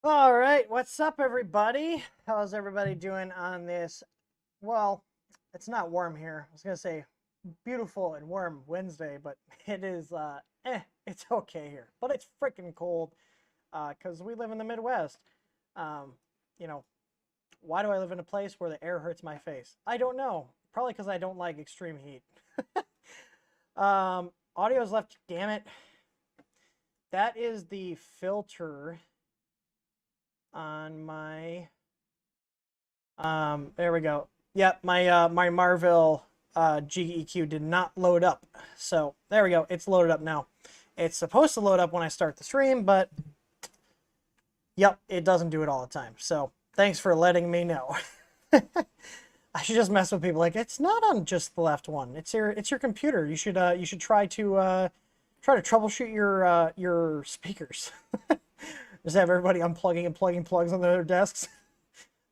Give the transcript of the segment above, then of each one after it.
All right, what's up, everybody? How's everybody doing on this? Well, it's not warm here. I was gonna say beautiful and warm Wednesday, but it is it's okay here. But it's freaking cold because we live in the Midwest. You know, why do I live in a place where the air hurts my face? I don't know. Probably because I don't like extreme heat. Audio's left. Damn it. That is the filter on my there we go. Yep, my Marvel GEQ did not load up. So there we go. It's loaded up now. It's supposed to load up when I start the stream, but yep, it doesn't do it all the time. So thanks for letting me know. I should just mess with people like it's not on just the left one. It's your computer. You should try to troubleshoot your speakers. Just have everybody unplugging and plugging plugs on their desks.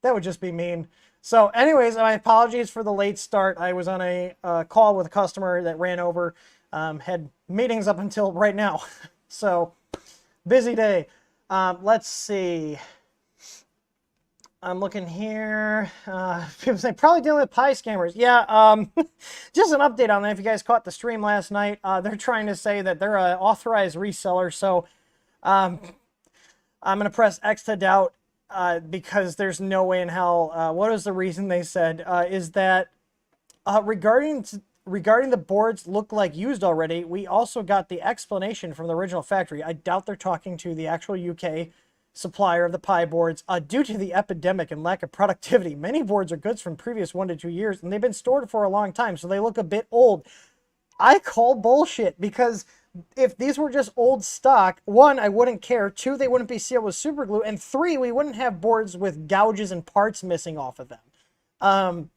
That would just be mean. So anyways, my apologies for the late start. I was on a call with a customer that ran over, had meetings up until right now. So busy day. Let's see. I'm looking here. People say probably dealing with pie scammers. Yeah, just an update on that. If you guys caught the stream last night, they're trying to say that they're an authorized reseller. So I'm going to press X to doubt because there's no way in hell. What is the reason they said? Is that regarding the boards look like used already, we also got the explanation from the original factory. I doubt they're talking to the actual UK supplier of the Pi boards. Due to the epidemic and lack of productivity, many boards are goods from previous 1 to 2 years, and they've been stored for a long time, so they look a bit old. I call bullshit because if these were just old stock, 1, I wouldn't care. 2, they wouldn't be sealed with super glue. And 3, we wouldn't have boards with gouges and parts missing off of them.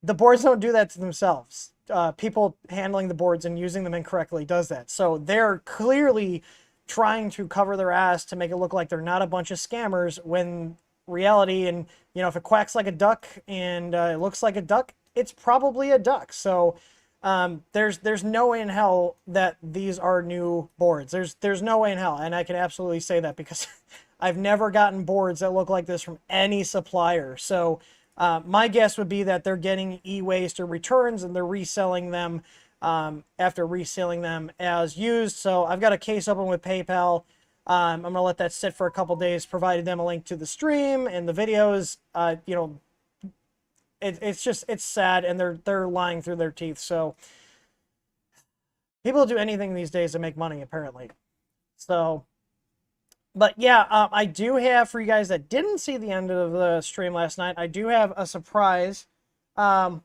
The boards don't do that to themselves. People handling the boards and using them incorrectly does that. So they're clearly trying to cover their ass to make it look like they're not a bunch of scammers when reality, and you know, if it quacks like a duck and it looks like a duck, it's probably a duck. So there's no way in hell that these are new boards. There's no way in hell, and I can absolutely say that because I've never gotten boards that look like this from any supplier. So my guess would be that they're getting e-waste or returns and they're reselling them after reselling them as used. So I've got a case open with PayPal. I'm gonna let that sit for a couple days, provided them a link to the stream and the videos. You know, it's sad, and they're lying through their teeth. So people do anything these days to make money, apparently. So, but yeah, I do have, for you guys that didn't see the end of the stream last night, I do have a surprise. The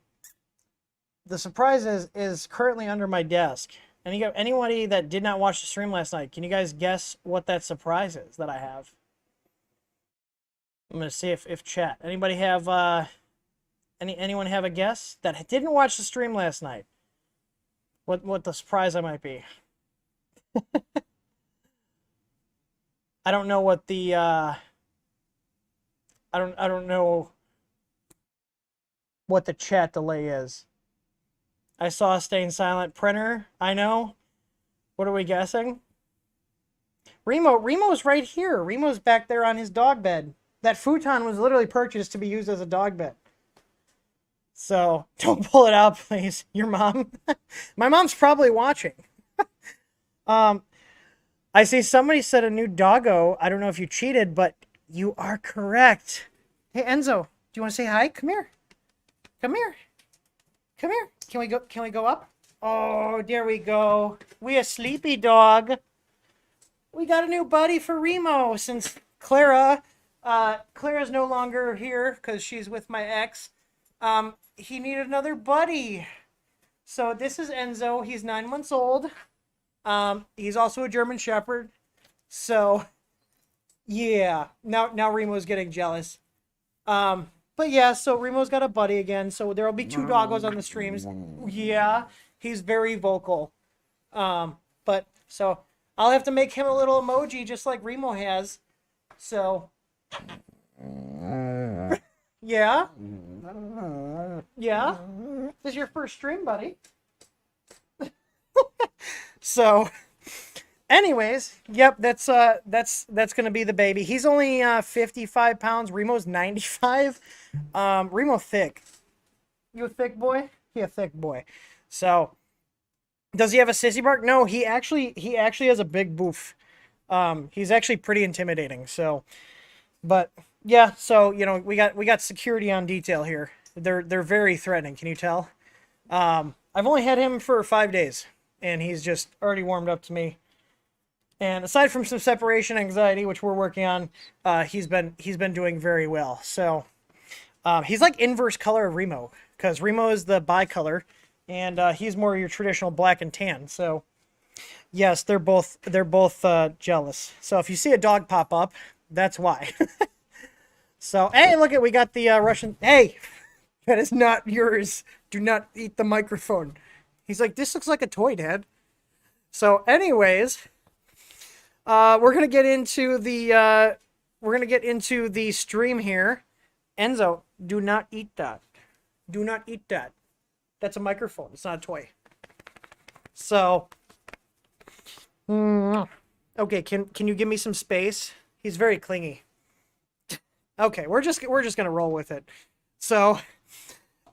surprise is currently under my desk. And anybody that did not watch the stream last night, can you guys guess what that surprise is that I have? I'm gonna see if chat. Anybody have anyone have a guess that didn't watch the stream last night? What the surprise I might be? I don't know what the I don't know what the chat delay is. I saw staying silent printer. I know. What are we guessing? Remo's right here. Remo's back there on his dog bed. That futon was literally purchased to be used as a dog bed. So don't pull it out, please. Your mom. My mom's probably watching. I see somebody said a new doggo. I don't know if you cheated, but you are correct. Hey, Enzo, do you want to say hi? Come here. Come here. Come here. Can we go up? Oh, there we go. We a sleepy dog. We got a new buddy for Remo since Clara's no longer here because she's with my ex. He needed another buddy. So this is Enzo. He's 9 months old. He's also a German Shepherd. So yeah, now Remo's getting jealous. But yeah, so Remo's got a buddy again. So there'll be 2 doggos on the streams. Yeah, he's very vocal. But so I'll have to make him a little emoji just like Remo has. So yeah. Yeah. This is your first stream, buddy. So anyways, yep, that's gonna be the baby. He's only 55 pounds. Remo's 95. Remo thick. You a thick boy? He a thick boy. So does he have a sissy bark? No, he actually has a big boof. He's actually pretty intimidating. So, but yeah, so you know, we got security on detail here. They're very threatening. Can you tell? I've only had him for 5 days, and he's just already warmed up to me. And aside from some separation anxiety, which we're working on, he's been doing very well. So he's like inverse color of Remo, because Remo is the bicolor, and he's more your traditional black and tan. So yes, they're both jealous. So if you see a dog pop up, that's why. So hey, look we got the Russian. Hey, that is not yours. Do not eat the microphone. He's like, this looks like a toy, Dad. So anyways, we're gonna get into the stream here. Enzo, do not eat that. Do not eat that. That's a microphone. It's not a toy. So, okay, can you give me some space? He's very clingy. Okay, we're just gonna roll with it. So,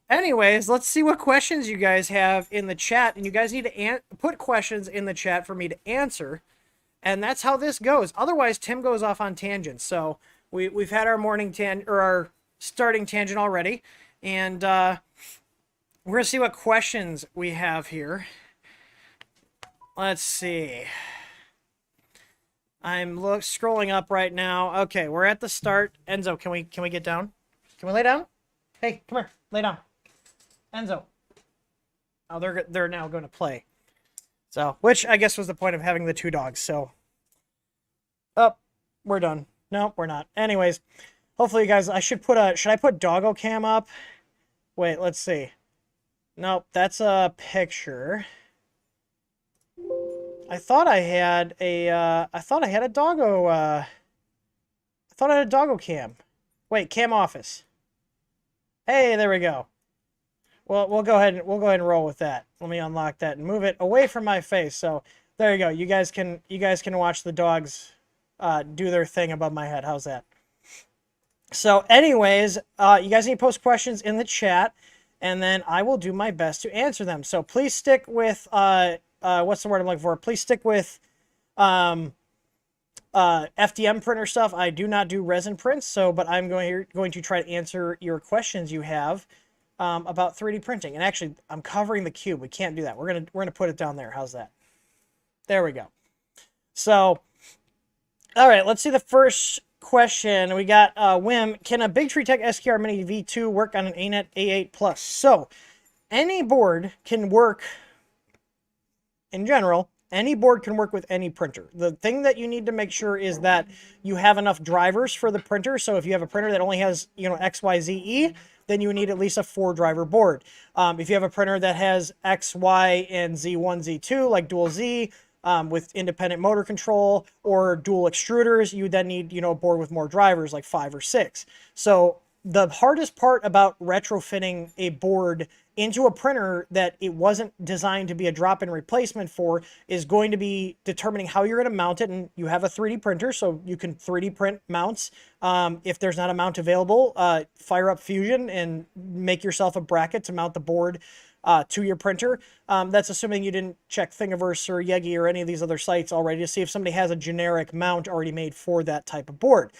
anyways, let's see what questions you guys have in the chat, and you guys need to put questions in the chat for me to answer. And that's how this goes. Otherwise, Tim goes off on tangents. So we've had our morning our starting tangent already, and we're gonna see what questions we have here. Let's see. I'm scrolling up right now. Okay, we're at the start. Enzo, can we get down? Can we lay down? Hey, come here, lay down. Enzo. Oh, they're now going to play. So, which I guess was the point of having the 2 dogs. So, oh, we're done. No, we're not. Anyways, hopefully you guys. Should I put doggo cam up? Wait, let's see. Nope, that's a picture. I thought I had a doggo. I thought I had a doggo cam. Wait, cam office. Hey, there we go. Well, we'll go ahead and roll with that. Let me unlock that and move it away from my face. So there you go. You guys can watch the dogs do their thing above my head. How's that? So, anyways, you guys need to post questions in the chat, and then I will do my best to answer them. So please stick with what's the word I'm looking for? Please stick with FDM printer stuff. I do not do resin prints, but I'm going to try to answer your questions you have about 3D printing. And actually, I'm covering the cube. We can't do that. We're gonna put it down there. How's that? There we go. So, all right, let's see the first question. We got Wim. Can a big treetech SKR Mini V2 work on an ANET A8 Plus? So, any board can work. In general, any board can work with any printer. The thing that you need to make sure is that you have enough drivers for the printer. So if you have a printer that only has, X, Y, Z, E, then you need at least a 4-driver board. If you have a printer that has X, Y, and Z1, Z2, like dual Z, with independent motor control or dual extruders, you then need, a board with more drivers, like 5 or 6. So the hardest part about retrofitting a board into a printer that it wasn't designed to be a drop-in replacement for is going to be determining how you're going to mount it. And you have a 3D printer, so you can 3D print mounts. If there's not a mount available, fire up Fusion and make yourself a bracket to mount the board to your printer. That's assuming you didn't check Thingiverse or Yegi or any of these other sites already to see if somebody has a generic mount already made for that type of board.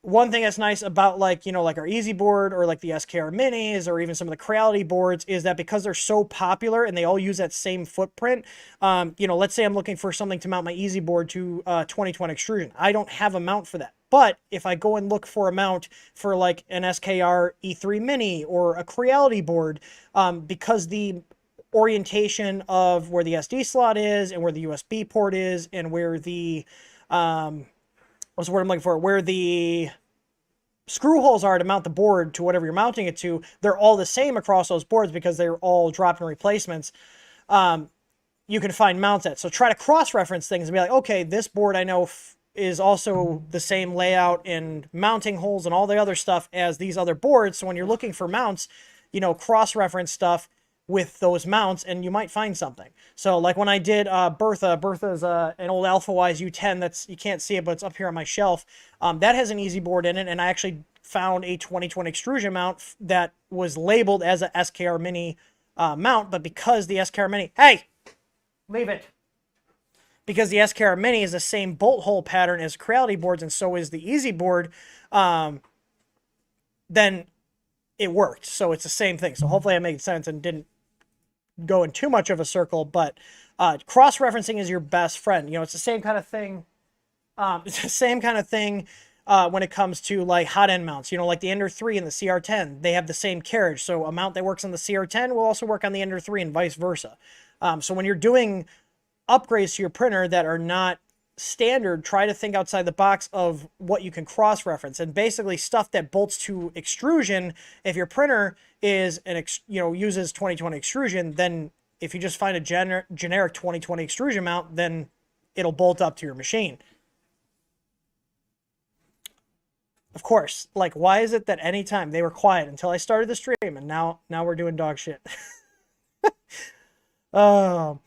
One thing that's nice about like our Easy board or like the SKR minis or even some of the Creality boards is that because they're so popular and they all use that same footprint, let's say I'm looking for something to mount my Easy board to 2020 extrusion. I don't have a mount for that. But if I go and look for a mount for like an SKR E3 mini or a Creality board, because the orientation of where the SD slot is and where the USB port is and where the what's the word I'm looking for? Where the screw holes are to mount the board to whatever you're mounting it to, they're all the same across those boards because they're all drop-in replacements. You can find mounts at. So try to cross-reference things and be like, okay, this board I know is also the same layout and mounting holes and all the other stuff as these other boards. So when you're looking for mounts, cross-reference stuff with those mounts and you might find something. So like when I did Bertha's an old AlphaWise U10 that's, you can't see it, but it's up here on my shelf. That has an Easy board in it, and I actually found a 2020 extrusion mount that was labeled as a SKR Mini mount, but because the SKR Mini, hey, leave it. Because the SKR Mini is the same bolt hole pattern as Creality boards, and so is the Easy board, then it worked. So it's the same thing. So hopefully I made sense and didn't go in too much of a circle, but cross-referencing is your best friend. It's the same kind of thing. It's the same kind of thing when it comes to like hot end mounts. Like the Ender 3 and the CR10, they have the same carriage. So a mount that works on the CR10 will also work on the Ender 3 and vice versa. So when you're doing upgrades to your printer that are not standard, try to think outside the box of what you can cross-reference, and basically stuff that bolts to extrusion. If your printer is uses 2020 extrusion, then if you just find a generic 2020 extrusion mount, then it'll bolt up to your machine. Of course, like, why is it that anytime they were quiet until I started the stream and now we're doing dog shit? Oh.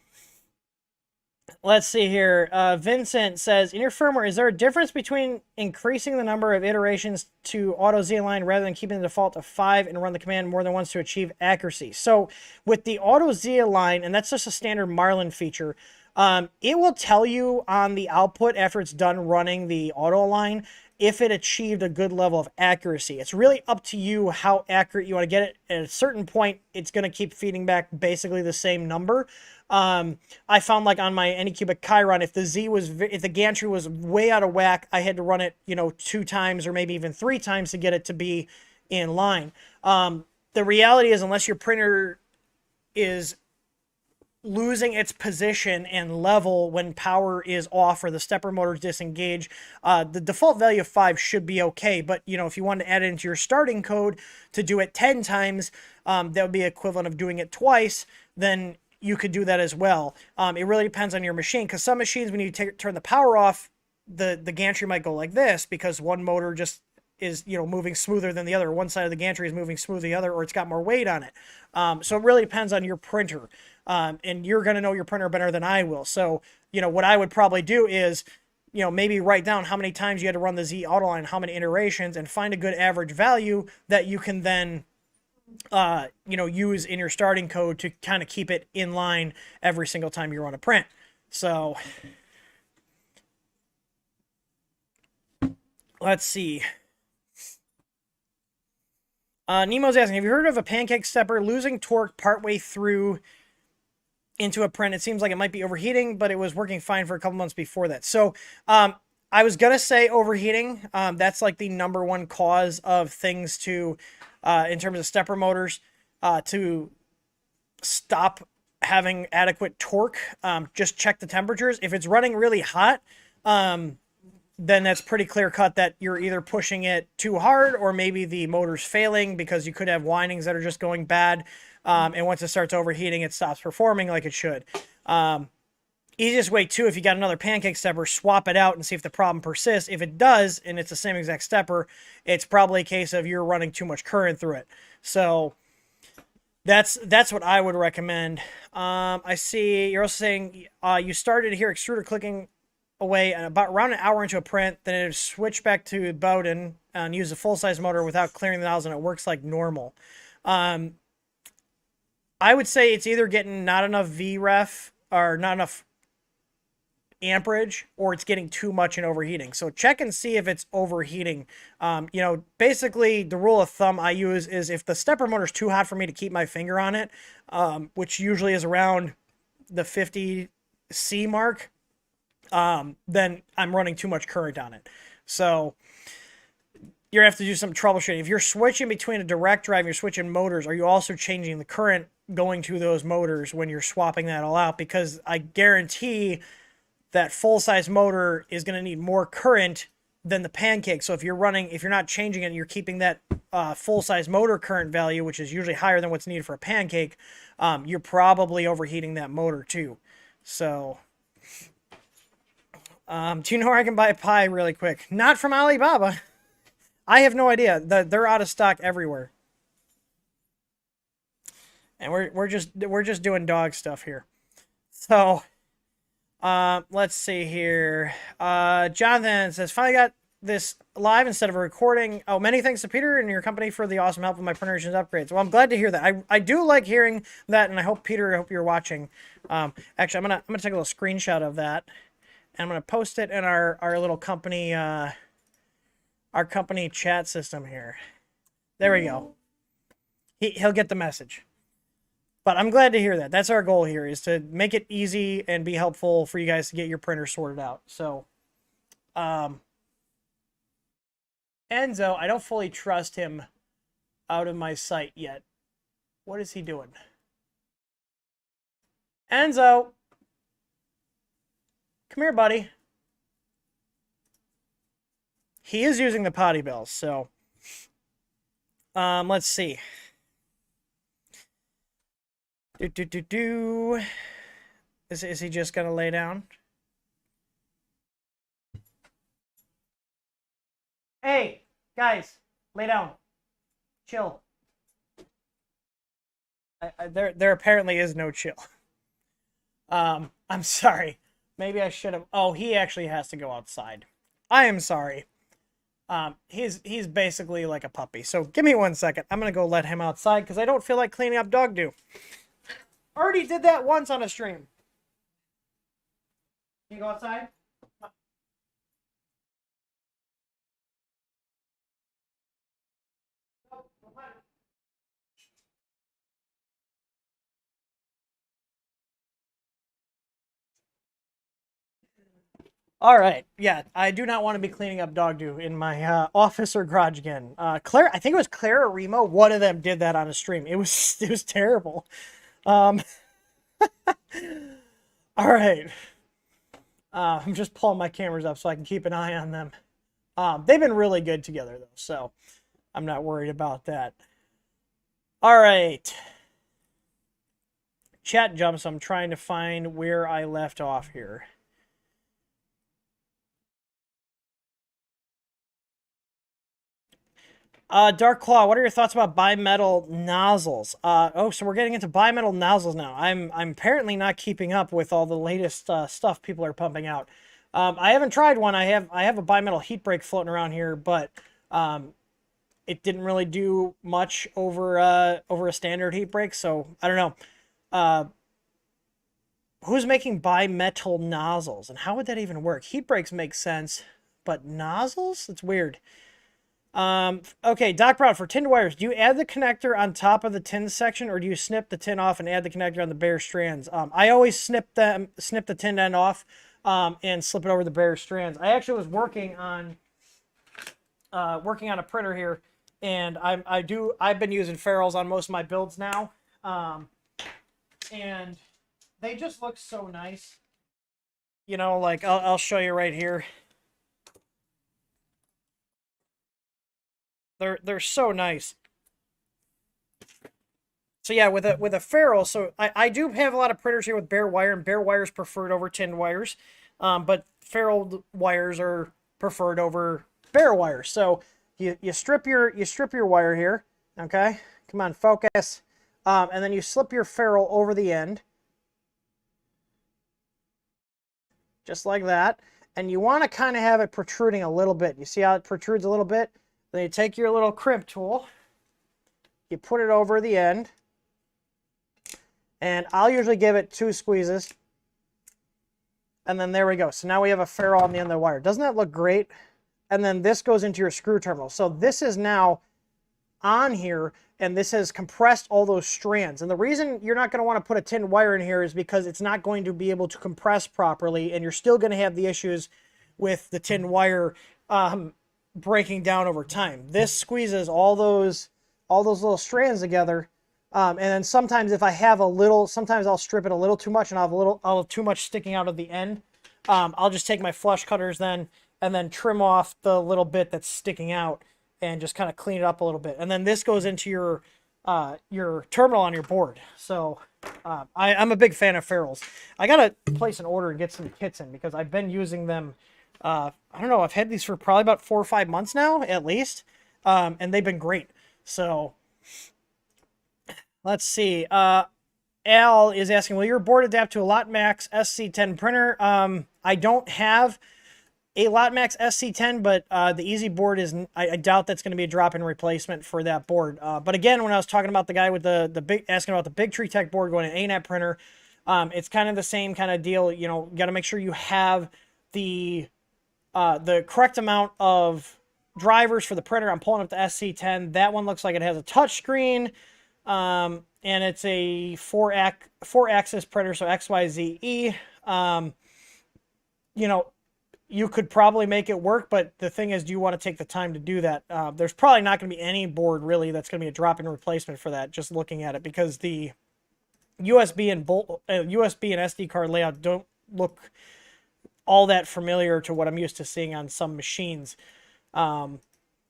Let's see here. Vincent says, in your firmware, is there a difference between increasing the number of iterations to auto Z-align rather than keeping the default to 5 and run the command more than once to achieve accuracy? So with the auto Z-align, and that's just a standard Marlin feature, it will tell you on the output after it's done running the auto align if it achieved a good level of accuracy. It's really up to you how accurate you want to get it. At a certain point, it's going to keep feeding back basically the same number. I found like on my Anycubic Chiron, if the gantry was way out of whack, I had to run it, 2 times or maybe even 3 times to get it to be in line. The reality is, unless your printer is losing its position and level when power is off or the stepper motor is disengaged, the default value of 5 should be okay. But, if you want to add it into your starting code to do it 10 times, that would be equivalent of doing it twice, then you could do that as well. It really depends on your machine, because some machines, when you turn the power off, the gantry might go like this because one motor just is moving smoother than the other. One side of the gantry is moving smoother than the other, or it's got more weight on it. So it really depends on your printer, and you're going to know your printer better than I will. So what I would probably do is maybe write down how many times you had to run the Z Autoline, how many iterations, and find a good average value that you can then use in your starting code to kind of keep it in line every single time you run a print. So let's see. Nemo's asking, have you heard of a pancake stepper losing torque partway through into a print? It seems like it might be overheating, but it was working fine for a couple months before that. So I was going to say overheating. That's like the #1 cause of things to, in terms of stepper motors, to stop having adequate torque. Just check the temperatures. If it's running really hot, then that's pretty clear cut that you're either pushing it too hard or maybe the motor's failing, because you could have windings that are just going bad. And once it starts overheating, it stops performing like it should. Easiest way too, if you got another pancake stepper, swap it out and see if the problem persists. If it does, and it's the same exact stepper, it's probably a case of you're running too much current through it. So that's what I would recommend. I see you're also saying you started to hear extruder clicking away and about around an hour into a print, then it switched back to Bowden and use a full-size motor without clearing the nozzle, and it works like normal. I would say it's either getting not enough VREF or not enough amperage, or it's getting too much and overheating. So check and see if it's overheating. Basically the rule of thumb I use is if the stepper motor is too hot for me to keep my finger on it, which usually is around the 50 C mark, then I'm running too much current on it. So you have to do some troubleshooting. If you're switching between a direct drive, you're switching motors, are you also changing the current going to those motors when you're swapping that all out? Because I guarantee that full-size motor is going to need more current than the pancake. So if you're not changing it, and you're keeping that full-size motor current value, which is usually higher than what's needed for a pancake, you're probably overheating that motor too. So, do you know where I can buy a pie really quick? Not from Alibaba. I have no idea. They're out of stock everywhere. And we're just doing dog stuff here. So, let's see here. Jonathan says, finally got this live instead of a recording. Oh, many thanks to Peter and your company for the awesome help with my printer upgrades. Well, I'm glad to hear that. I do like hearing that, and I hope, Peter, I hope you're watching. Actually, I'm gonna take a little screenshot of that, and I'm gonna post it in our little company company chat system here. There we go. He'll get the message. But I'm glad to hear that. That's our goal here, is to make it easy and be helpful for you guys to get your printer sorted out. So, Enzo, I don't fully trust him out of my sight yet. What is he doing? Enzo! Come here, buddy. He is using the potty bells, so... let's see. Is he just gonna lay down? Hey, guys, lay down. Chill. There apparently is no chill. I'm sorry. Maybe I should have... Oh, he actually has to go outside. I am sorry. He's basically like a puppy. So give me 1 second. I'm gonna go let him outside because I don't feel like cleaning up dog do. Already did that once on a stream. Can you go outside? All right. Yeah, I do not want to be cleaning up dog do in my office or garage again. Claire, I think it was Claire or Remo. One of them did that on a stream. It was terrible. All right. I'm just pulling my cameras up so I can keep an eye on them. They've been really good together though, so I'm not worried about that. All right. Chat jumps. I'm trying to find where I left off here. Dark Claw, what are your thoughts about bimetal nozzles? So we're getting into bimetal nozzles now. I'm apparently not keeping up with all the latest stuff people are pumping out. I haven't tried one. I have a bimetal heat break floating around here, but it didn't really do much over a standard heat break, so I don't know. Who's making bimetal nozzles, and how would that even work? Heat breaks make sense, but nozzles? It's weird. Okay, Doc Brown, for tinned wires, do you add the connector on top of the tin section, or do you snip the tin off and add the connector on the bare strands? I always snip the tin end off, and slip it over the bare strands. I actually was working on a printer here, and I've been using ferrules on most of my builds now, and they just look so nice. You know, like I'll show you right here. They're so nice. So yeah, with a ferrule, so I do have a lot of printers here with bare wire, and bare wire is preferred over tinned wires, but ferruled wires are preferred over bare wire. So you strip your wire here, okay? Come on, focus, and then you slip your ferrule over the end, just like that. And you want to kind of have it protruding a little bit. You see how it protrudes a little bit? Then you take your little crimp tool, you put it over the end. And I'll usually give it 2 squeezes. And then there we go. So now we have a ferrule on the end of the wire. Doesn't that look great? And then this goes into your screw terminal. So this is now on here, and this has compressed all those strands. And the reason you're not going to want to put a tin wire in here is because it's not going to be able to compress properly, and you're still going to have the issues with the tin wire breaking down over time. This squeezes all those little strands together. And then sometimes if I have a little, sometimes I'll strip it a little too much and I'll have too much sticking out of the end. I'll just take my flush cutters then and then trim off the little bit that's sticking out and just kind of clean it up a little bit. And then this goes into your terminal on your board. So I'm a big fan of ferrules. I got to place an order and get some kits in because I've been using them. I don't know, I've had these for probably about 4 or 5 months now, at least. And they've been great. So let's see. Al is asking, will your board adapt to a Lotmax SC10 printer? I don't have a Lotmax SC10, but the Easy board is, I doubt that's going to be a drop-in replacement for that board. But again, when I was talking about the guy with the big, asking about the big treetech board going to ANAT printer, it's kind of the same kind of deal. You know, you got to make sure you have the correct amount of drivers for the printer. I'm pulling up the SC10. That one looks like it has a touch screen. And it's a 4-axis printer, so XYZE. You know, you could probably make it work, but the thing is, do you want to take the time to do that? There's probably not going to be any board really that's going to be a drop-in replacement for that, just looking at it, because the USB and SD card layout don't look all that familiar to what I'm used to seeing on some machines.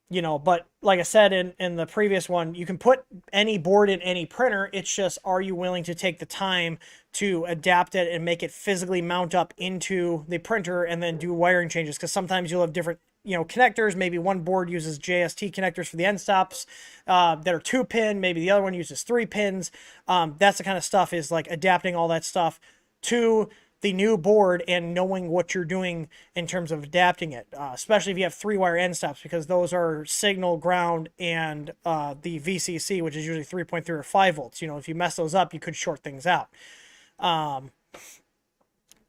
You know, but like I said in the previous one, you can put any board in any printer. It's just, are you willing to take the time to adapt it and make it physically mount up into the printer and then do wiring changes? Because sometimes you'll have different, you know, connectors. Maybe one board uses JST connectors for the end stops that are 2-pin. Maybe the other one uses 3 pins. That's the kind of stuff, is like adapting all that stuff to the new board and knowing what you're doing in terms of adapting it, especially if you have 3-wire end stops, because those are signal, ground, and the VCC, which is usually 3.3 or 5 volts. You know, if you mess those up, you could short things out.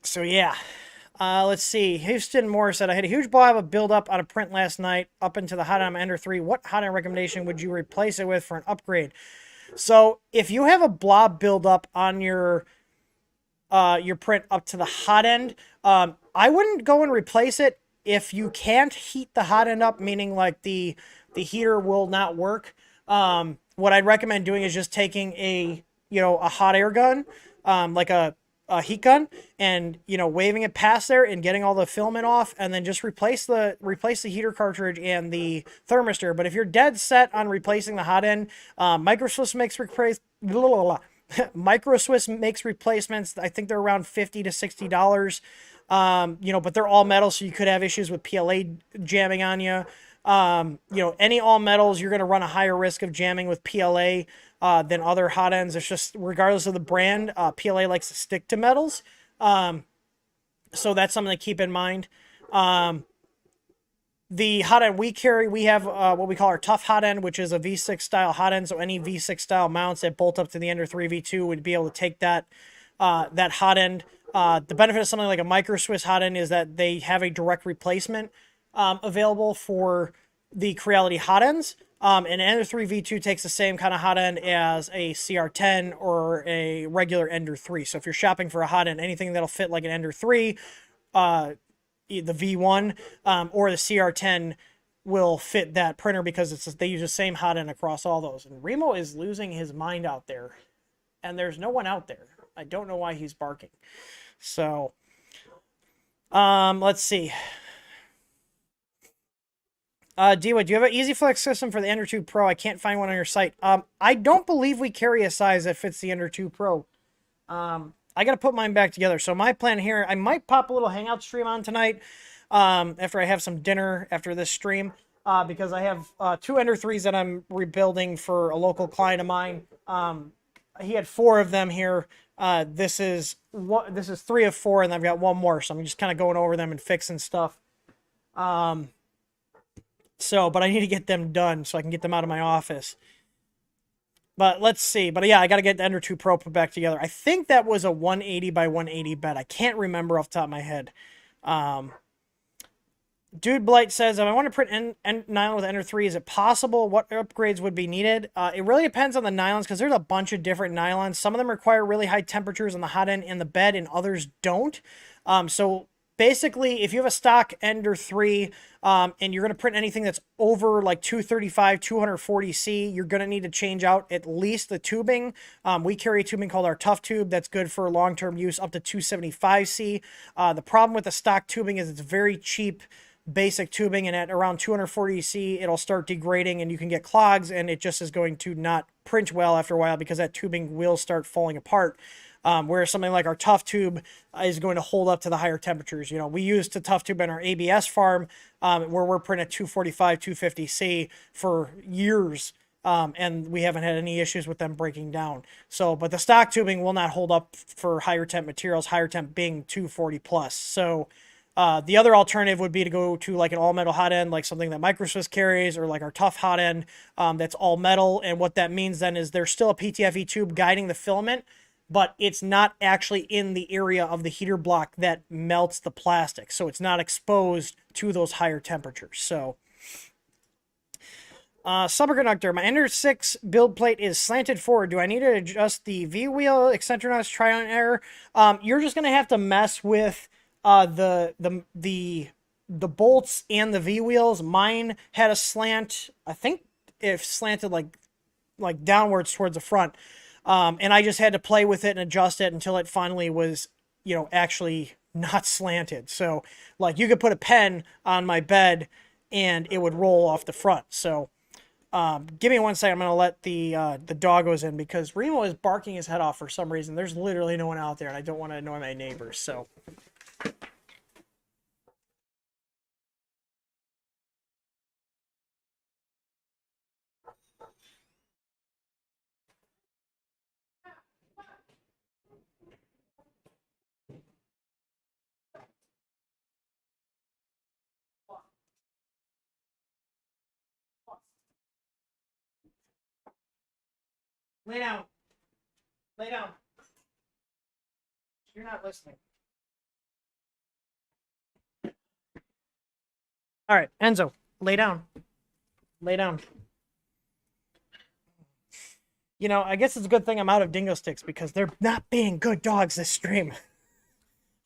So yeah, let's see. Houston Moore said, I had a huge blob of buildup on a print last night up into the hot end Ender 3. What hot end recommendation would you replace it with for an upgrade? So if you have a blob buildup on your print up to the hot end, I wouldn't go and replace it if you can't heat the hot end up, meaning like the heater will not work. What I'd recommend doing is just taking a hot air gun, like a heat gun, and waving it past there and getting all the filament off, and then just replace the heater cartridge and the thermistor. But if you're dead set on replacing the hot end, Microswiss makes Microswiss makes replacements. I think they're around $50 to $60. But they're all metal, so you could have issues with PLA jamming on you. Any all metals, you're going to run a higher risk of jamming with PLA than other hot ends. It's just, regardless of the brand, PLA likes to stick to metals. So that's something to keep in mind. The hot end we carry, we have what we call our tough hot end, which is a V6 style hot end. So any V6 style mounts that bolt up to the Ender 3 V2 would be able to take that hot end. The benefit of something like a Microswiss hot end is that they have a direct replacement available for the Creality hot ends. And Ender 3 V2 takes the same kind of hot end as a CR10 or a regular Ender 3. So if you're shopping for a hot end, anything that'll fit like an Ender 3, the V1 or the CR10 will fit that printer, because they use the same hot end across all those. And Remo is losing his mind out there, and there's no one out there. I don't know why he's barking. So let's see. Dewa, do you have an Easy Flex system for the Ender 2 Pro? I can't find one on your site. I don't believe we carry a size that fits the Ender 2 Pro. I got to put mine back together. So my plan here, I might pop a little hangout stream on tonight after I have some dinner after this stream because I have 2 Ender 3s that I'm rebuilding for a local client of mine. He had 4 of them here. This is 3 of 4, and I've got 1 more. So I'm just kind of going over them and fixing stuff. But I need to get them done so I can get them out of my office. But let's see. But yeah, I got to get the Ender 2 Pro put back together. I think that was a 180 by 180 bed. I can't remember off the top of my head. Dude Blight says, if I want to print nylon with Ender 3, is it possible? What upgrades would be needed? It really depends on the nylons because there's a bunch of different nylons. Some of them require really high temperatures on the hot end in the bed and others don't. So basically, if you have a stock Ender 3 and you're going to print anything that's over like 235, 240C, you're going to need to change out at least the tubing. We carry a tubing called our Tough Tube that's good for long-term use up to 275C. The problem with the stock tubing is it's very cheap basic tubing, and at around 240C, it'll start degrading and you can get clogs, and it just is going to not print well after a while because that tubing will start falling apart. Whereas something like our Tough Tube is going to hold up to the higher temperatures. You know, we used the Tough Tube in our ABS farm where we're printing at 245, 250C for years, and we haven't had any issues with them breaking down. So, but the stock tubing will not hold up for higher temp materials, higher temp being 240 plus. So, the other alternative would be to go to like an all metal hot end, like something that Microswiss carries, or like our Tough hot end that's all metal. And what that means then is there's still a PTFE tube guiding the filament, but it's not actually in the area of the heater block that melts the plastic. So it's not exposed to those higher temperatures. So, Superconductor, my Ender 6 build plate is slanted forward. Do I need to adjust the V-wheel, eccentric knots, trial and error? You're just going to have to mess with the bolts and the V-wheels. Mine had a slant, I think it slanted like downwards towards the front. And I just had to play with it and adjust it until it finally was, actually not slanted. So like you could put a pen on my bed and it would roll off the front. So give me 1 second. I'm going to let the doggos in because Remo is barking his head off for some reason. There's literally no one out there and I don't want to annoy my neighbors. So lay down. Lay down. You're not listening. All right, Enzo, lay down. Lay down. I guess it's a good thing I'm out of dingo sticks because they're not being good dogs this stream.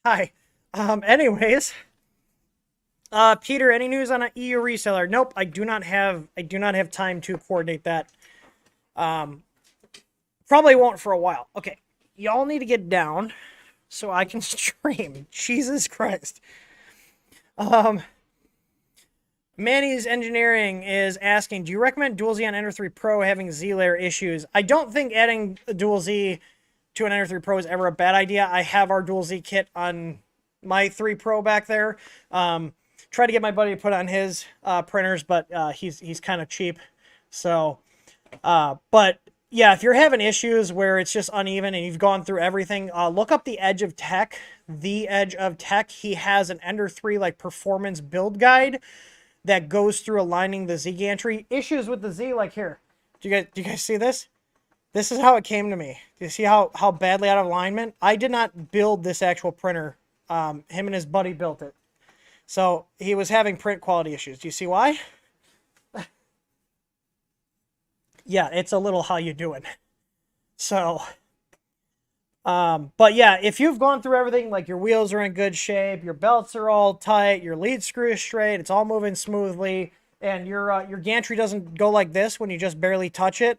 Hi. Anyways, Peter, any news on an EU reseller? Nope, I do not have time to coordinate that. Probably won't for a while. Okay, y'all need to get down so I can stream. Jesus Christ. Manny's Engineering is asking, do you recommend Dual Z on Ender 3 Pro having Z-layer issues? I don't think adding a Dual Z to an Ender 3 Pro is ever a bad idea. I have our Dual Z kit on my 3 Pro back there. Try to get my buddy to put on his printers, but he's kind of cheap. So, but yeah, if you're having issues where it's just uneven and you've gone through everything, look up The Edge of Tech. The Edge of Tech. He has an Ender 3 like performance build guide that goes through aligning the Z gantry. Issues with the Z, like here. Do you guys see this? This is how it came to me. Do you see how badly out of alignment? I did not build this actual printer. Him and his buddy built it. So he was having print quality issues. Do you see why? Yeah, it's a little how you doing. So, but yeah, if you've gone through everything, like your wheels are in good shape, your belts are all tight, your lead screw is straight, it's all moving smoothly, and your gantry doesn't go like this when you just barely touch it,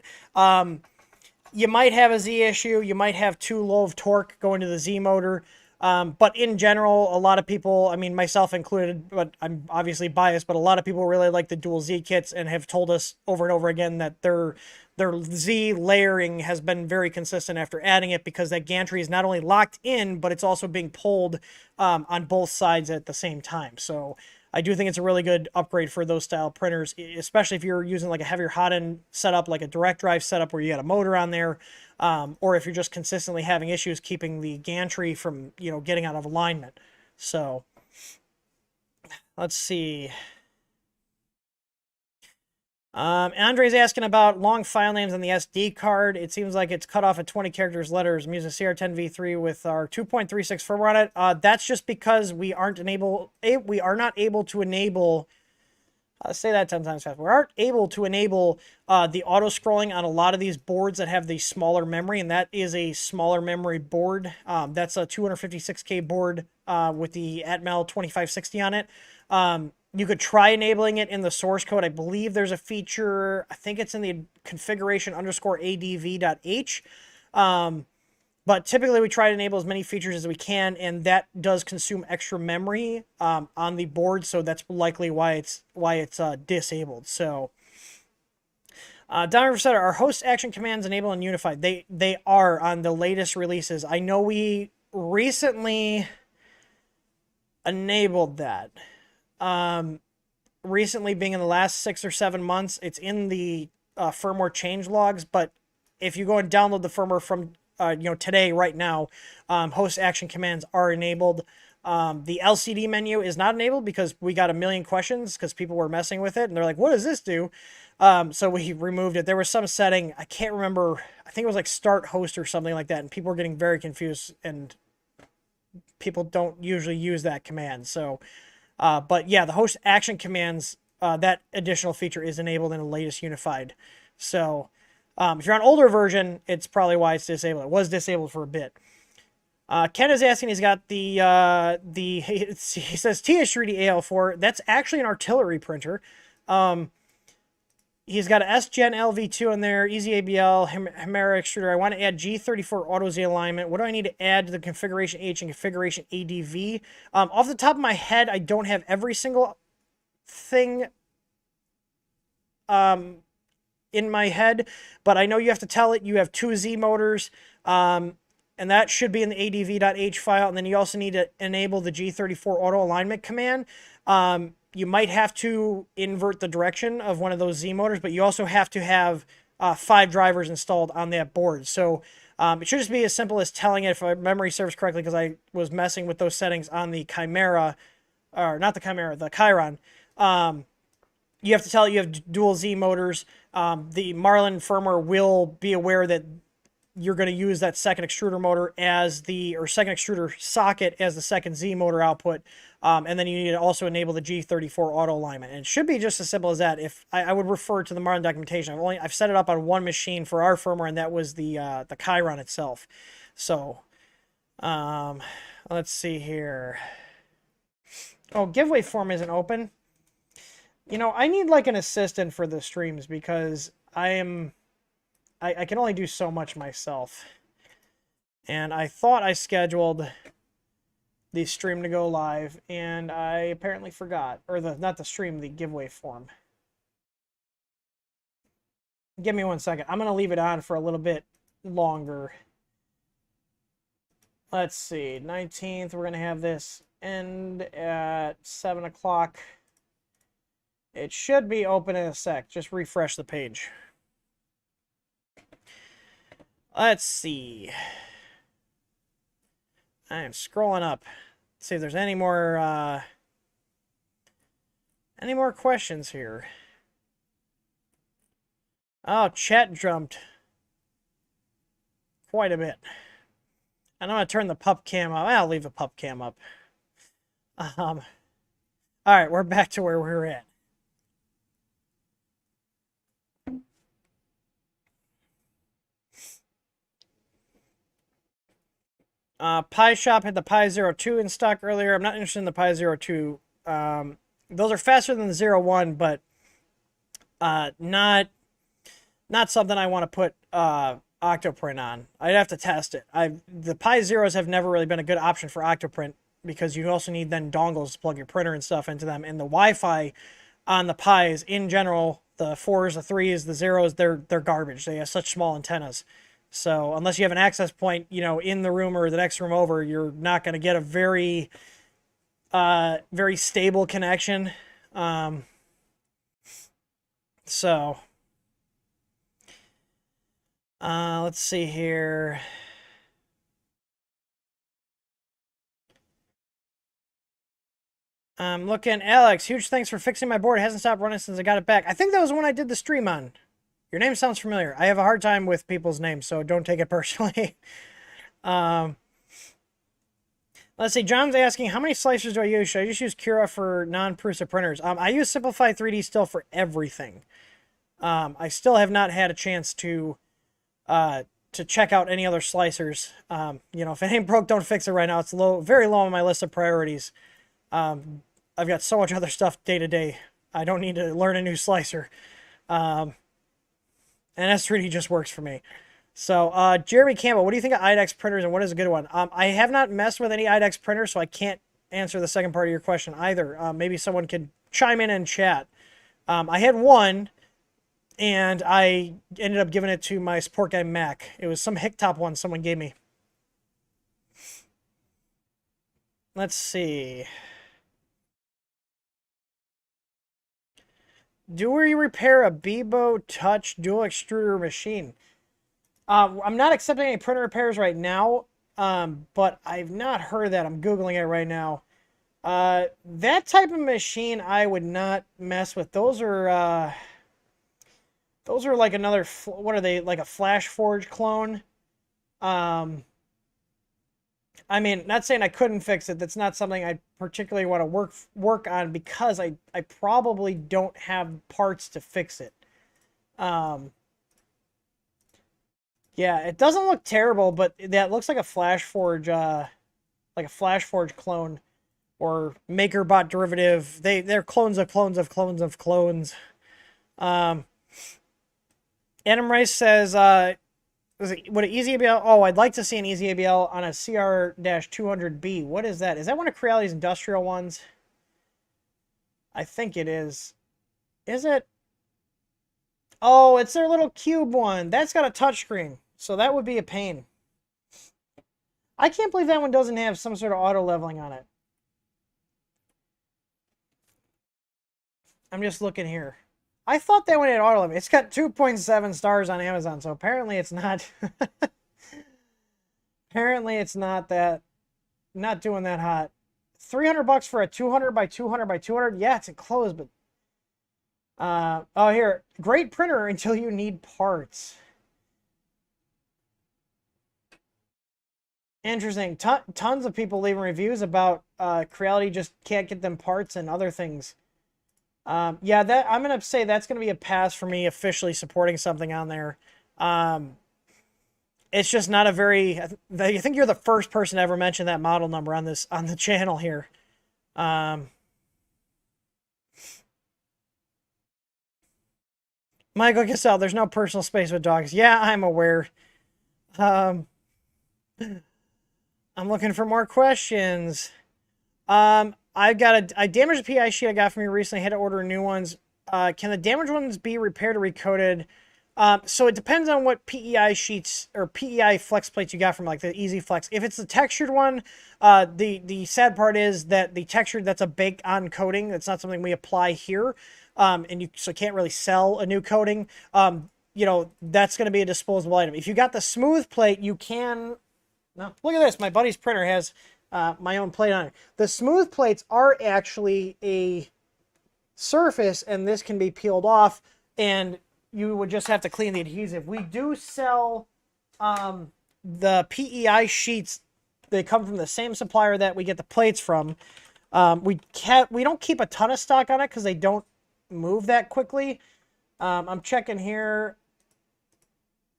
you might have a Z issue. You might have too low of torque going to the Z motor. But in general, a lot of people, I mean, myself included, but I'm obviously biased, but a lot of people really like the dual Z kits and have told us over and over again that their Z layering has been very consistent after adding it, because that gantry is not only locked in, but it's also being pulled on both sides at the same time. So I do think it's a really good upgrade for those style printers, especially if you're using like a heavier hot end setup, like a direct drive setup where you got a motor on there, or if you're just consistently having issues keeping the gantry from, you know, getting out of alignment. So let's see. Andre's asking about long file names on the SD card. It seems like it's cut off at 20 characters letters. I'm using CR10v3 with our 2.36 firmware on it. That's just because we are not able to enable. Say that 10 times fast. We aren't able to enable the auto scrolling on a lot of these boards that have the smaller memory, and that is a smaller memory board. That's a 256K board with the Atmel 2560 on it. You could try enabling it in the source code. I believe there's a feature, I think it's in the configuration _adv.h. But typically we try to enable as many features as we can, and that does consume extra memory on the board, so that's likely why it's disabled. So Donovan said, are host action commands enabled and unified? They are on the latest releases. I know we recently enabled that. Recently, being in the last 6 or 7 months, it's in the firmware change logs. But if you go and download the firmware from today, right now, host action commands are enabled. The LCD menu is not enabled because we got a million questions because people were messing with it and they're like, what does this do? So we removed it. There was some setting, I can't remember, I think it was like start host or something like that, and people were getting very confused, and people don't usually use that command. So but yeah, the host action commands, that additional feature is enabled in the latest unified. So if you're on older version, it's probably why it's disabled. It was disabled for a bit. Ken is asking, he's got he says TH3D AL4. That's actually an artillery printer. He's got a S-Gen LV2 in there, Easy ABL, Hemera extruder. I want to add G34 Auto Z alignment. What do I need to add to the configuration H and configuration ADV? Off the top of my head, I don't have every single thing in my head, but I know you have to tell it you have 2 Z motors, and that should be in the adv.h file, and then you also need to enable the G34 Auto alignment command. You might have to invert the direction of one of those Z motors, but you also have to have 5 drivers installed on that board. So it should just be as simple as telling it, if my memory serves correctly, because I was messing with those settings on the Chimera, or not the Chimera, the Chiron. You have to tell it you have dual Z motors. The Marlin firmware will be aware that you're going to use that second extruder motor or second extruder socket as the second Z motor output. And then you need to also enable the G34 auto alignment. And it should be just as simple as that. If I would refer to the Marlin documentation. I've set it up on one machine for our firmware, and that was the Chiron itself. So let's see here. Oh, giveaway form isn't open. You know, I need like an assistant for the streams because I can only do so much myself. And I thought I scheduled the stream to go live, and I apparently forgot. Or not the stream, the giveaway form. Give me 1 second. I'm going to leave it on for a little bit longer. Let's see. 19th, we're going to have this end at 7 o'clock. It should be open in a sec. Just refresh the page. Let's see. I am scrolling up. Let's see if there's any more questions here. Oh, chat jumped quite a bit. And I'm going to turn the pup cam up. I'll leave the pup cam up. All right, we're back to where we were at. Pi Shop had the Pi 02 in stock earlier. I'm not interested in the Pi 02. Those are faster than the 01, but not something I want to put Octoprint on. I'd have to test it. The Pi Zeros have never really been a good option for Octoprint because you also need then dongles to plug your printer and stuff into them. And the Wi-Fi on the Pis in general, the 4s, the 3s, the 0s, they're garbage. They have such small antennas. So unless you have an access point, you know, in the room or the next room over, you're not going to get a very stable connection. So let's see here. I'm looking. Alex, huge thanks for fixing my board. It hasn't stopped running since I got it back. I think that was when I did the stream on. Your name sounds familiar. I have a hard time with people's names, so don't take it personally. Let's see. John's asking, how many slicers do I use? Should I just use Cura for non-Prusa printers? I use Simplify 3D still for everything. I still have not had a chance to check out any other slicers. You know, if it ain't broke, don't fix it right now. It's very low on my list of priorities. I've got so much other stuff day to day. I don't need to learn a new slicer. And S3D just works for me. So, Jeremy Campbell, what do you think of IDEX printers and what is a good one? I have not messed with any IDEX printers, so I can't answer the second part of your question either. Maybe someone could chime in and chat. I had one, and I ended up giving it to my support guy, Mac. It was some Hicktop one someone gave me. Let's see. Do we repair a Bebo Touch dual extruder machine? I'm not accepting any printer repairs right now, but I've not heard that. I'm Googling it right now. That type of machine I would not mess with. Those are like another, what are they, like a Flash Forge clone? I mean, not saying I couldn't fix it. That's not something I particularly want to work on because I probably don't have parts to fix it. Yeah, it doesn't look terrible, but that looks like a Flash Forge, clone or MakerBot derivative. They're clones of clones of clones of clones. Adam Rice says, would an easy ABL? Oh, I'd like to see an easy ABL on a CR-200B. What is that? Is that one of Creality's industrial ones? I think it is. Is it? Oh, it's their little cube one. That's got a touchscreen, so that would be a pain. I can't believe that one doesn't have some sort of auto leveling on it. I'm just looking here. I thought that one had auto leveling. It's got 2.7 stars on Amazon, so apparently it's not. Apparently it's not doing that hot. $300 for a 200 by 200 by 200. Yeah, it's enclosed, but oh, here, great printer until you need parts. Interesting. Tons of people leaving reviews about Creality just can't get them parts and other things. Yeah, that I'm gonna say that's gonna be a pass for me officially supporting something on there. It's just not a very. I think you're the first person to ever mention that model number on the channel here. Michael Cassell, there's no personal space with dogs. Yeah, I'm aware. I'm looking for more questions. I damaged the PI sheet I got from you recently. I had to order new ones. Can the damaged ones be repaired or recoded? So it depends on what PEI sheets or PEI flex plates you got from like the Easy Flex. If it's the textured one, the sad part is that the textured, that's a baked on coating. That's not something we apply here. And you can't really sell a new coating. You know, that's going to be a disposable item. If you got the smooth plate, you can. Now, look at this. My buddy's printer has my own plate on it. The smooth plates are actually a surface, and this can be peeled off, and you would just have to clean the adhesive. We do sell the PEI sheets. They come from the same supplier that we get the plates from. We don't keep a ton of stock on it because they don't move that quickly. I'm checking here.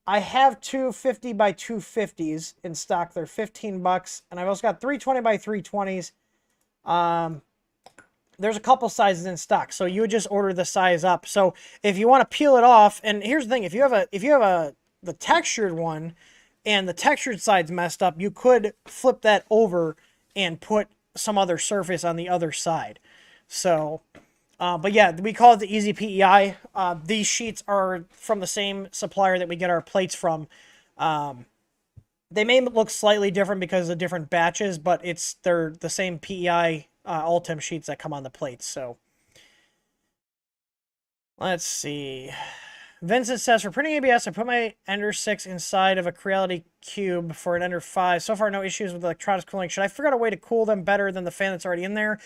I have two 50 by 250s in stock. They're $15, and I've also got 320 by 320s. There's a couple sizes in stock, so you would just order the size up. So if you want to peel it off, and here's the thing: if you have the textured one and the textured side's messed up, you could flip that over and put some other surface on the other side. So, but yeah, we call it the Easy PEI. These sheets are from the same supplier that we get our plates from. They may look slightly different because of different batches, but they're the same PEI all-temp sheets that come on the plates. So let's see. Vincent says, for printing ABS, I put my Ender 6 inside of a Creality cube for an Ender 5. So far, no issues with electronics cooling. Should I figure out a way to cool them better than the fan that's already in there?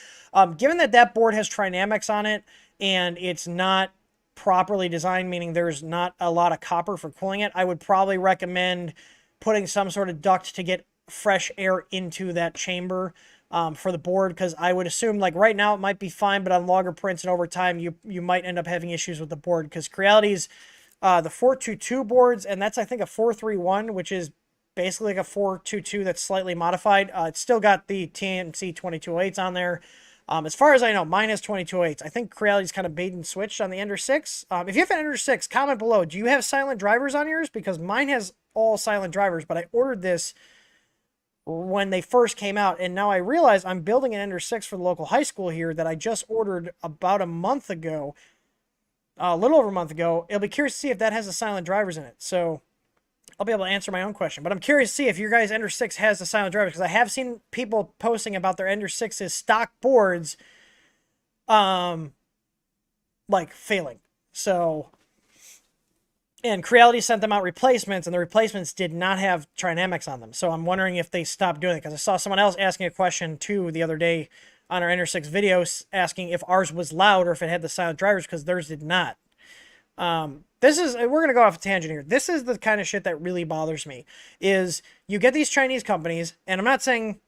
Given that that board has Trinamics on it and it's not properly designed, meaning there's not a lot of copper for cooling it, I would probably recommend putting some sort of duct to get fresh air into that chamber for the board, because I would assume, like, right now it might be fine, but on longer prints and over time you might end up having issues with the board, because Creality's the 422 boards, and that's, I think, a 431, which is basically like a 422 that's slightly modified. It's still got the TNC 2208s on there. As far as I know, mine has 2208s. I think Creality's kind of bait and switched on the Ender 6. If you have an Ender 6, comment below. Do you have silent drivers on yours? Because mine has all silent drivers, but I ordered this when they first came out, and now I realize I'm building an Ender 6 for the local high school here that I just ordered about a month ago, a little over a month ago. It'll be curious to see if that has the silent drivers in it, so I'll be able to answer my own question. But I'm curious to see if your guys' Ender 6 has the silent drivers, because I have seen people posting about their Ender 6's stock boards, like, failing. So, and Creality sent them out replacements, and the replacements did not have Trinamics on them. So I'm wondering if they stopped doing it, because I saw someone else asking a question too the other day on our Ender 6 videos, asking if ours was loud or if it had the silent drivers, because theirs did not. We're going to go off a tangent here. This is the kind of shit that really bothers me, is you get these Chinese companies, and I'm not saying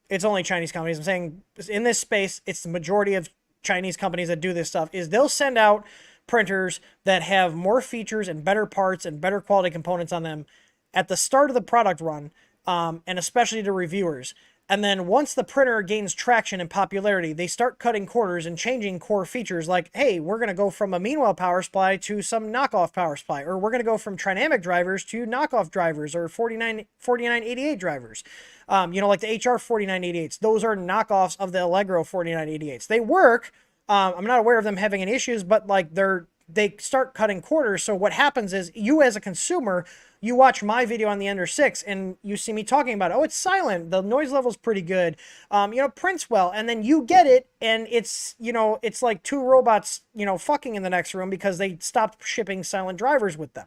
it's only Chinese companies. I'm saying in this space, it's the majority of Chinese companies that do this stuff, is they'll send out printers that have more features and better parts and better quality components on them at the start of the product run, and especially to reviewers. And then once the printer gains traction and popularity, they start cutting corners and changing core features, like, hey, we're going to go from a Meanwhile power supply to some knockoff power supply, or we're going to go from Trinamic drivers to knockoff drivers, or 4988 drivers. Like the HR 4988s, those are knockoffs of the Allegro 4988s. They work. I'm not aware of them having any issues, but like they start cutting corners. So what happens is, you as a consumer, you watch my video on the Ender 6 and you see me talking about, oh, it's silent, the noise level's pretty good, prints well, and then you get it and it's like two robots, fucking in the next room because they stopped shipping silent drivers with them.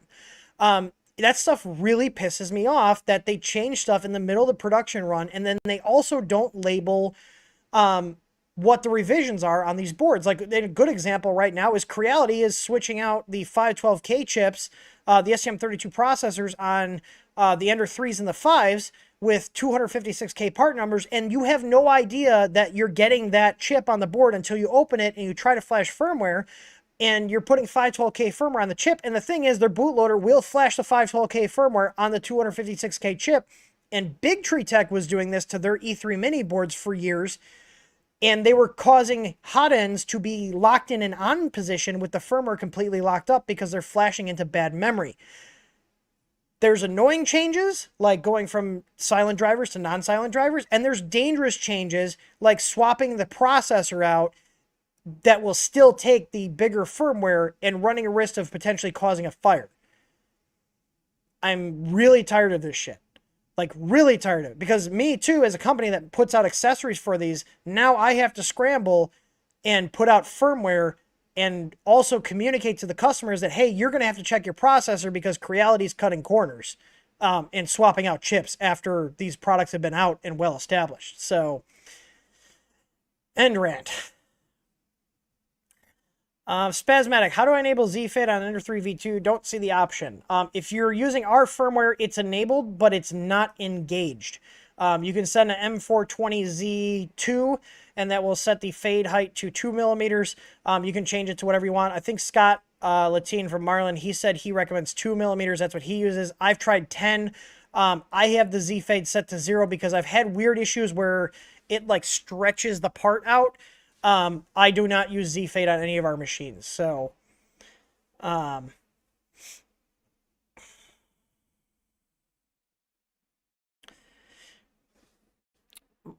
That stuff really pisses me off, that they change stuff in the middle of the production run, and then they also don't label what the revisions are on these boards. Like, a good example right now is Creality is switching out the 512K chips, the STM32 processors on the Ender 3s and the 5s with 256K part numbers, and you have no idea that you're getting that chip on the board until you open it and you try to flash firmware, and you're putting 512K firmware on the chip. And the thing is, their bootloader will flash the 512K firmware on the 256K chip, and Big Treetech was doing this to their E3 mini boards for years, and they were causing hot ends to be locked in an on position with the firmware completely locked up because they're flashing into bad memory. There's annoying changes, like going from silent drivers to non-silent drivers, and there's dangerous changes, like swapping the processor out, that will still take the bigger firmware and running a risk of potentially causing a fire. I'm really tired of this shit. Like, really tired of it. Because me, too, as a company that puts out accessories for these, now I have to scramble and put out firmware and also communicate to the customers that, hey, you're going to have to check your processor because Creality's cutting corners and swapping out chips after these products have been out and well established. So, end rant. Spasmatic, how do I enable ZFID on Ender 3 V2? Don't see the option. If you're using our firmware, it's enabled, but it's not engaged. You can send an M420Z2, and that will set the fade height to 2 millimeters. You can change it to whatever you want. I think Scott Latine from Marlin, he said he recommends 2 millimeters. That's what he uses. I've tried 10. I have the Z fade set to 0 because I've had weird issues where it like stretches the part out. I do not use Z fade on any of our machines. So,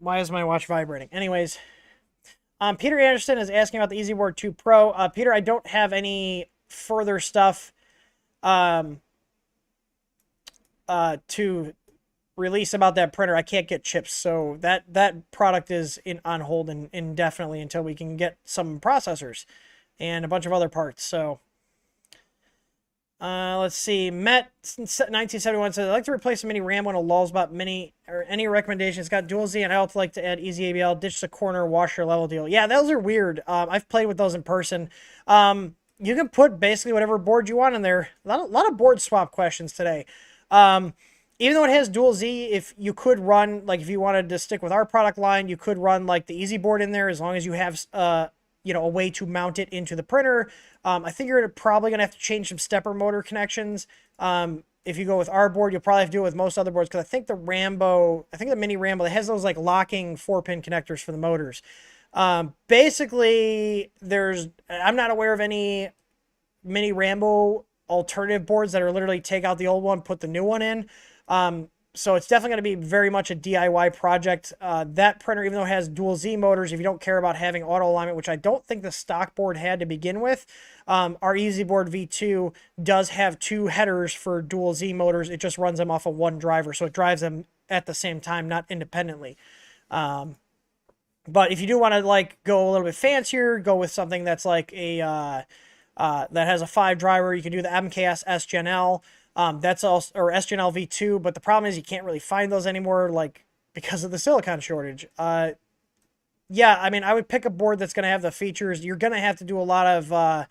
Why is my watch vibrating? Anyways, Peter Anderson is asking about the EasyBoard 2 Pro. Peter, I don't have any further stuff to release about that printer. I can't get chips, so that product is on hold indefinitely until we can get some processors and a bunch of other parts. So let's see. Met 1971 says, I'd like to replace the mini Rambo in a Lulzbot mini, or any recommendations. It's got dual Z, and I also like to add easy ABL, ditch the corner washer level deal. Yeah, those are weird. I've played with those in person. You can put basically whatever board you want in there. A lot of board swap questions today. Even though it has dual Z, if you could run, like if you wanted to stick with our product line, you could run like the easy board in there as long as you have a way to mount it into the printer. I think you're probably going to have to change some stepper motor connections. If you go with our board, you'll probably have to do it with most other boards, because I think the mini Rambo, it has those like locking 4-pin connectors for the motors. Basically, I'm not aware of any mini Rambo alternative boards that are literally take out the old one, put the new one in. So it's definitely going to be very much a DIY project. That printer, even though it has dual Z motors, if you don't care about having auto alignment, which I don't think the stock board had to begin with, our EasyBoard V2 does have 2 headers for dual Z motors. It just runs them off of one driver, so it drives them at the same time, not independently. But if you do want to like go a little bit fancier, go with something that's like that has a 5 driver, you can do the MKS S-Gen L. That's also, or S-Gen L V2, but the problem is you can't really find those anymore, like, because of the silicon shortage. Yeah, I mean, I would pick a board that's going to have the features. You're going to have to do a lot of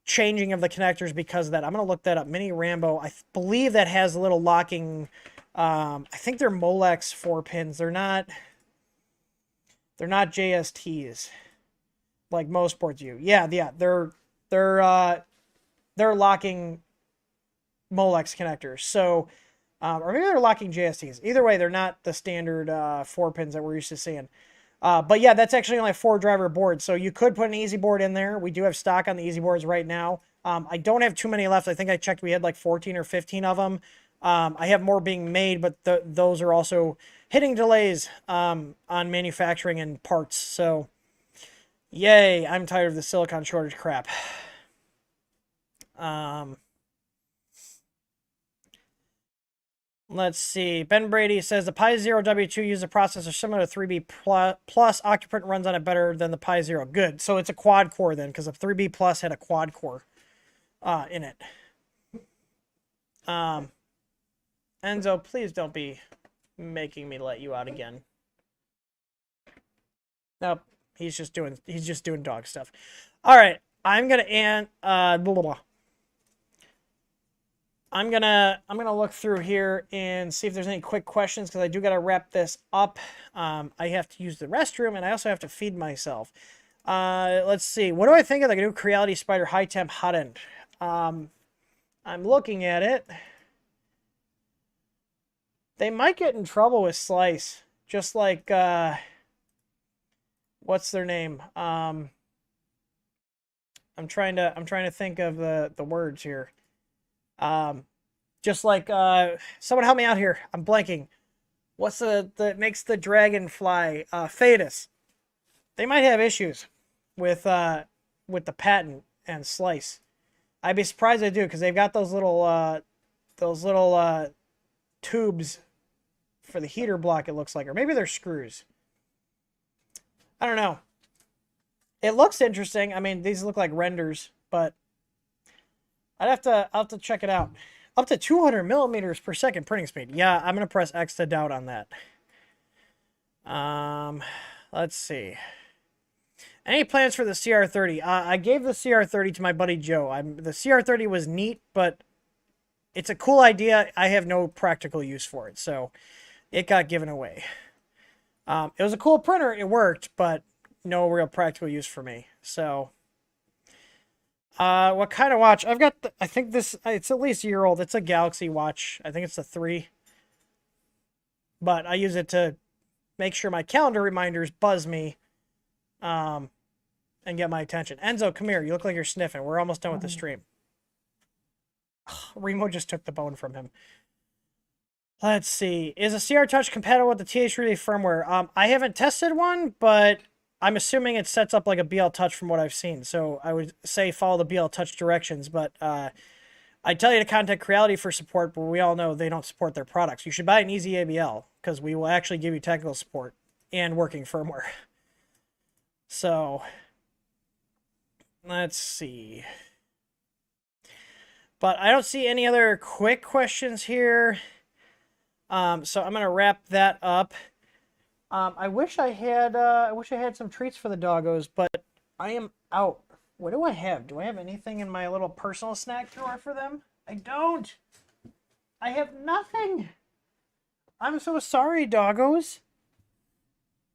changing of the connectors because of that. I'm going to look that up. Mini Rambo, I believe that has a little locking. I think they're Molex 4 pins. They're not JSTs like most boards do. Yeah, they're locking Molex connectors. So, or maybe they're locking JSTs. Either way, they're not the standard 4 pins that we're used to seeing. But yeah, that's actually only a 4-driver board. So you could put an easy board in there. We do have stock on the easy boards right now. I don't have too many left. I think I checked. We had like 14 or 15 of them. I have more being made, but those are also hitting delays on manufacturing and parts. So, yay, I'm tired of the silicon shortage crap. Let's see. Ben Brady says the Pi Zero W2 uses a processor similar to 3B Plus. Occuprint runs on it better than the Pi Zero. Good. So it's a quad core then, because the 3B Plus had a quad core in it. Enzo, please don't be making me let you out again. Nope. He's just doing dog stuff. All right. I'm gonna I'm gonna look through here and see if there's any quick questions, because I do gotta wrap this up. I have to use the restroom, and I also have to feed myself. Let's see. What do I think of the new Creality Spider High Temp Hot End? I'm looking at it. They might get in trouble with Slice, just like what's their name? I'm trying to think of the words here. Just like someone help me out here. I'm blanking. What's that makes the dragonfly? Fetus. They might have issues with the patent and Slice. I'd be surprised they do, because they've got those little tubes for the heater block, it looks like, or maybe they're screws. I don't know. It looks interesting. I mean, these look like renders, but I'll have to check it out. Up to 200 millimeters per second printing speed. Yeah, I'm gonna press X to doubt on that. Let's see. Any plans for the CR30? I gave the CR30 to my buddy Joe. The CR30 was neat, but it's a cool idea. I have no practical use for it, so it got given away. It was a cool printer. It worked, but no real practical use for me. So, what kind of watch? I've got, I think this, it's at least a year old. It's a Galaxy watch. I think it's a 3. But I use it to make sure my calendar reminders buzz me and get my attention. Enzo, come here. You look like you're sniffing. We're almost done with the stream. Remo just took the bone from him. Let's see. Is a CR Touch compatible with the TH3D firmware? I haven't tested one, but I'm assuming it sets up like a BL Touch from what I've seen. So I would say follow the BL Touch directions. But I tell you to contact Creality for support, but we all know they don't support their products. You should buy an Easy ABL because we will actually give you technical support and working firmware. So let's see. But I don't see any other quick questions here. So I'm gonna wrap that up. I wish I had some treats for the doggos, but I am out. What do I have? Do I have anything in my little personal snack drawer for them? I don't. I have nothing. I'm so sorry, doggos.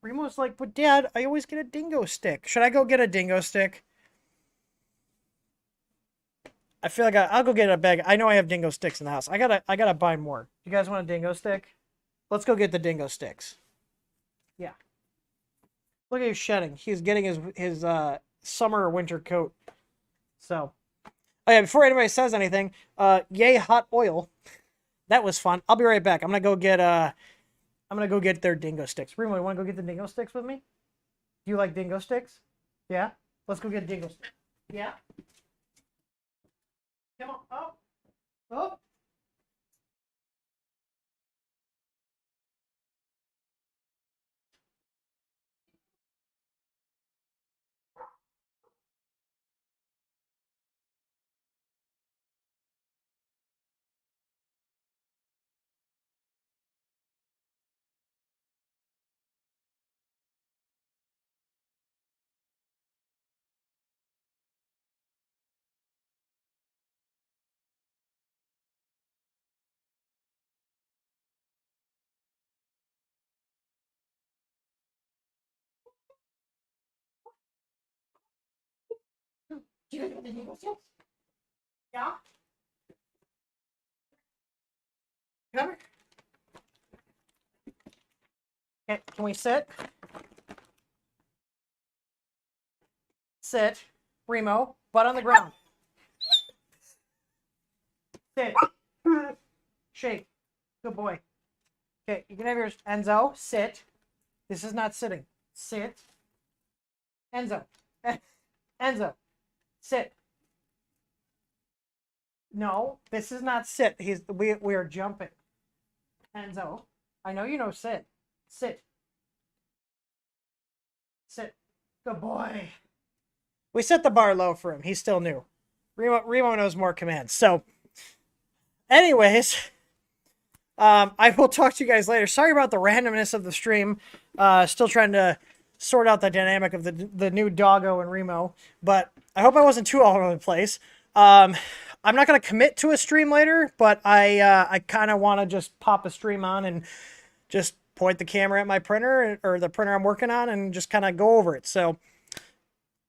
Remo's like, but Dad, I always get a dingo stick. Should I go get a dingo stick? I feel like I'll go get a bag. I know I have dingo sticks in the house. I gotta buy more. You guys want a dingo stick? Let's go get the dingo sticks. Yeah. Look at him shedding. He's getting his summer or winter coat. So, oh yeah, before anybody says anything, yay hot oil. That was fun. I'll be right back. I'm gonna go get their dingo sticks. Remo, you wanna go get the dingo sticks with me? Do you like dingo sticks? Yeah? Let's go get dingo sticks. Yeah? Come on. Oh. Oh. Do you like the dingo sticks? Yeah? Come. Okay, can we sit? Sit. Remo, butt on the ground. Sit. Shake. Good boy. Okay, you can have yours. Enzo, sit. This is not sitting. Sit. Enzo. Enzo. Sit. No, this is not sit. We are jumping. Enzo, I know you know sit. Sit. Sit. Good boy. We set the bar low for him. He's still new. Remo knows more commands. So, anyways, I will talk to you guys later. Sorry about the randomness of the stream. Still trying to sort out the dynamic of the new doggo and Remo. But I hope I wasn't too all over the place. I'm not going to commit to a stream later, but I kind of want to just pop a stream on and just point the camera at my printer or the printer I'm working on and just kind of go over it. So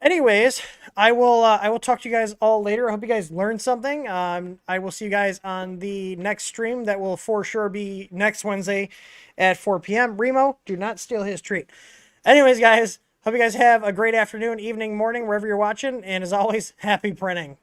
anyways, I will talk to you guys all later. I hope you guys learned something. I will see you guys on the next stream that will for sure be next Wednesday at 4 p.m. Remo, do not steal his treat. Anyways, guys, hope you guys have a great afternoon, evening, morning, wherever you're watching. And as always, happy printing.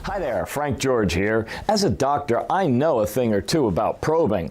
Hi there, Frank George here. As a doctor, I know a thing or two about probing.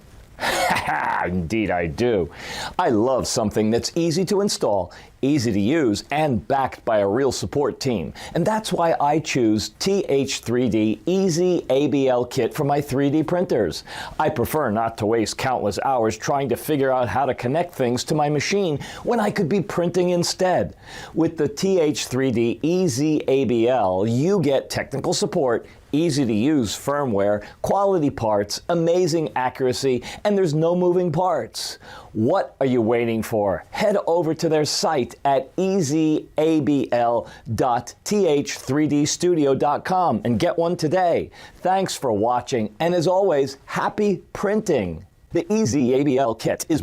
Indeed I do. I love something that's easy to install, easy to use, and backed by a real support team. And that's why I choose TH3D Easy ABL Kit for my 3D printers. I prefer not to waste countless hours trying to figure out how to connect things to my machine when I could be printing instead. With the TH3D Easy ABL, you get technical support, easy to use firmware, quality parts, amazing accuracy, and there's no moving parts. What are you waiting for? Head over to their site at easyabl.th3dstudio.com and get one today. Thanks for watching, and as always, happy printing. The Easy ABL Kit is